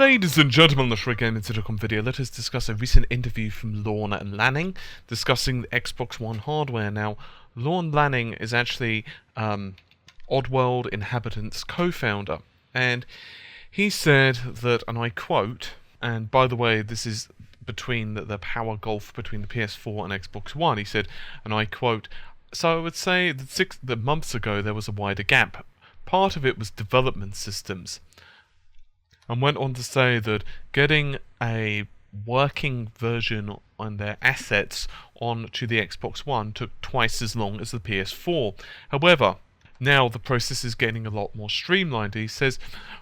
Ladies and gentlemen, the Shred Game Intercom video, let us discuss a recent interview from Lorne and Lanning discussing the Xbox One hardware. Now, Lorne Lanning is actually Oddworld Inhabitants co-founder, and he said that, and I quote, and by the way, this is between the power gulf between the PS4 and Xbox One, he said, and I quote, "So I would say that months ago there was a wider gap. Part of it was development systems." And went on to say that getting a working version on their assets onto the Xbox One took twice as long as the PS4. However, now the process is getting a lot more streamlined. He says,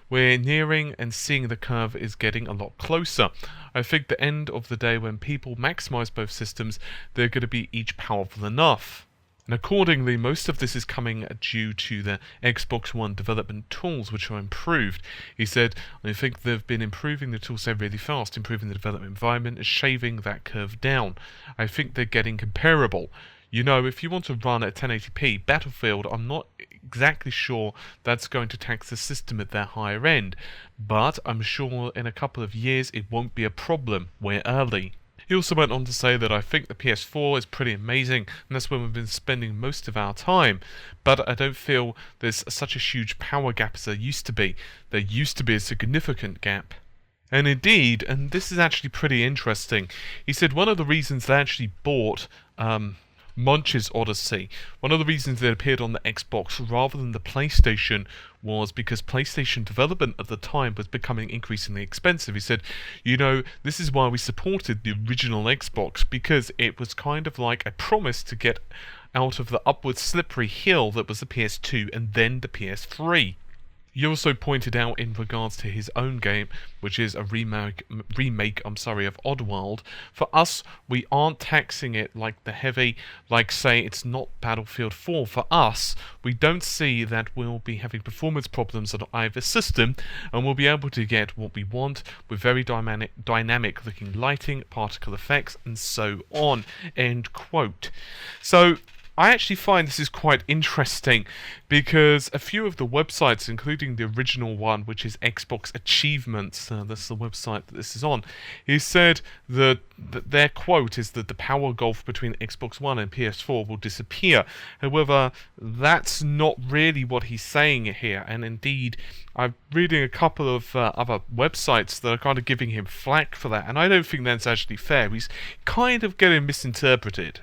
"We're nearing and seeing the curve is getting a lot closer. I think the end of the day when people maximize both systems, they're going to be each powerful enough." And accordingly, most of this is coming due to the Xbox One development tools, which are improved. He said, "I think they've been improving the tools really fast, improving the development environment, and shaving that curve down. I think they're getting comparable. You know, if you want to run at 1080p Battlefield, I'm not exactly sure that's going to tax the system at that higher end, but I'm sure in a couple of years it won't be a problem. We're early." He also went on to say that I think the PS4 is pretty amazing, and that's where we've been spending most of our time, but I don't feel there's such a huge power gap as there used to be. There used to be a significant gap. And indeed, and this is actually pretty interesting, he said one of the reasons they actually bought Munch's Odyssey, one of the reasons it appeared on the Xbox rather than the PlayStation was because PlayStation development at the time was becoming increasingly expensive. He said, "You know, this is why we supported the original Xbox, because it was kind of like a promise to get out of the upward slippery hill that was the PS2 and then the PS3. He also pointed out in regards to his own game, which is a remake of Oddworld, for us, we aren't taxing it like the heavy, like say it's not Battlefield 4. For us, we don't see that we'll be having performance problems on either system, and we'll be able to get what we want with very dynamic looking lighting, particle effects, and so on." End quote. So I actually find this is quite interesting because a few of the websites, including the original one, which is Xbox Achievements, that's the website that this is on, he said that their quote is that the power gulf between Xbox One and PS4 will disappear. However, that's not really what he's saying here, and indeed, I'm reading a couple of other websites that are kind of giving him flack for that, and I don't think that's actually fair. He's kind of getting misinterpreted.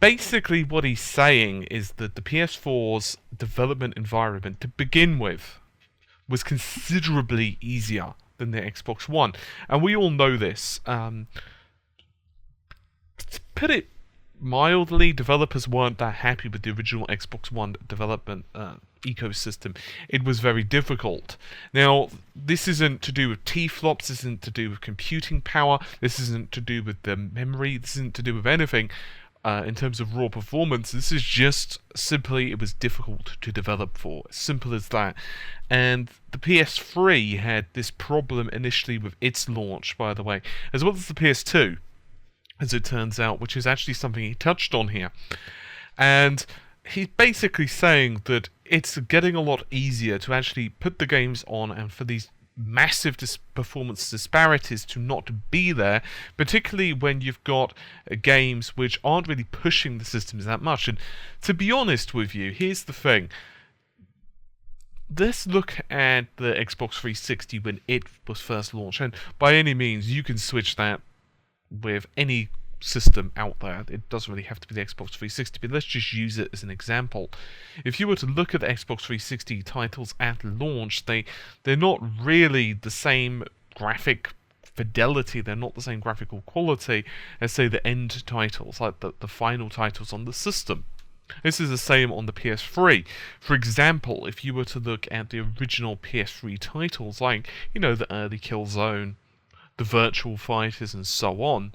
Basically, what he's saying is that the PS4's development environment, to begin with, was considerably easier than the Xbox One. And we all know this. To put it mildly, developers weren't that happy with the original Xbox One development ecosystem. It was very difficult. Now, this isn't to do with T-flops, this isn't to do with computing power, this isn't to do with the memory, this isn't to do with anything. In terms of raw performance, this is just simply it was difficult to develop for. Simple as that. And the PS3 had this problem initially with its launch, by the way, as well as the PS2, as it turns out, which is actually something he touched on here. And he's basically saying that it's getting a lot easier to actually put the games on and for these massive performance disparities to not be there, particularly when you've got games which aren't really pushing the systems that much. And to be honest with you, here's the thing. Let's look at the Xbox 360 when it was first launched, and by any means you can switch that with any system out there. It doesn't really have to be the Xbox 360, but let's just use it as an example. If you were to look at the Xbox 360 titles at launch, they're not really the same graphic fidelity, they're not the same graphical quality as, say, the end titles, like the final titles on the system. This is the same on the PS3. For example, if you were to look at the original PS3 titles, like, you know, the early Killzone, the Virtual Fighters, and so on,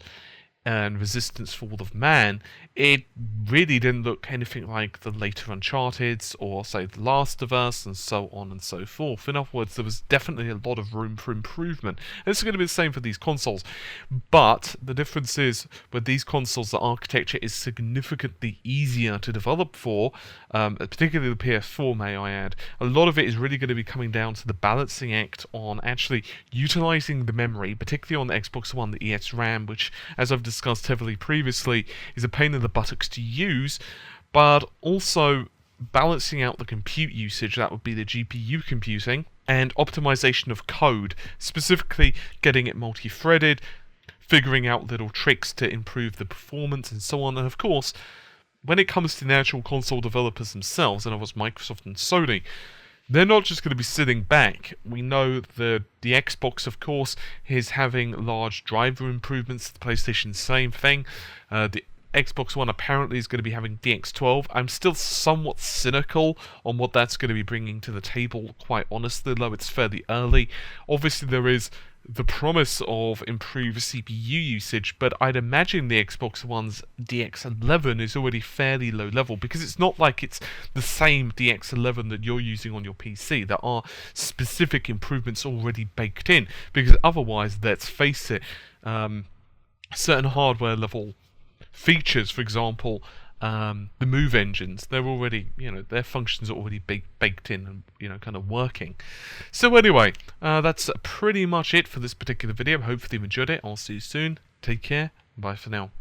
and Resistance Fall of Man, it really didn't look anything like the later Uncharted's or, say, The Last of Us, and so on and so forth. In other words, there was definitely a lot of room for improvement. And this is going to be the same for these consoles. But the difference is, with these consoles, the architecture is significantly easier to develop for, particularly the PS4, may I add. A lot of it is really going to be coming down to the balancing act on actually utilising the memory, particularly on the Xbox One, the ESRAM, which, as I've discussed heavily previously, is a pain in the buttocks to use, but also balancing out the compute usage, that would be the GPU computing, and optimization of code, specifically getting it multi-threaded, figuring out little tricks to improve the performance and so on. And of course, when it comes to the actual console developers themselves, in other words Microsoft and Sony, they're not just going to be sitting back. We know that the Xbox, of course, is having large driver improvements. The PlayStation, same thing. The Xbox One apparently is going to be having DX12. I'm still somewhat cynical on what that's going to be bringing to the table, quite honestly, though it's fairly early. Obviously, there is the promise of improved CPU usage, but I'd imagine the Xbox One's DX11 is already fairly low level, because it's not like it's the same DX11 that you're using on your PC. There are specific improvements already baked in, because otherwise, let's face it, certain hardware level features, for example, the move engines, they're already, their functions are already baked in and, kind of working. So anyway, that's pretty much it for this particular video. Hopefully you enjoyed it. I'll see you soon. Take care. Bye for now.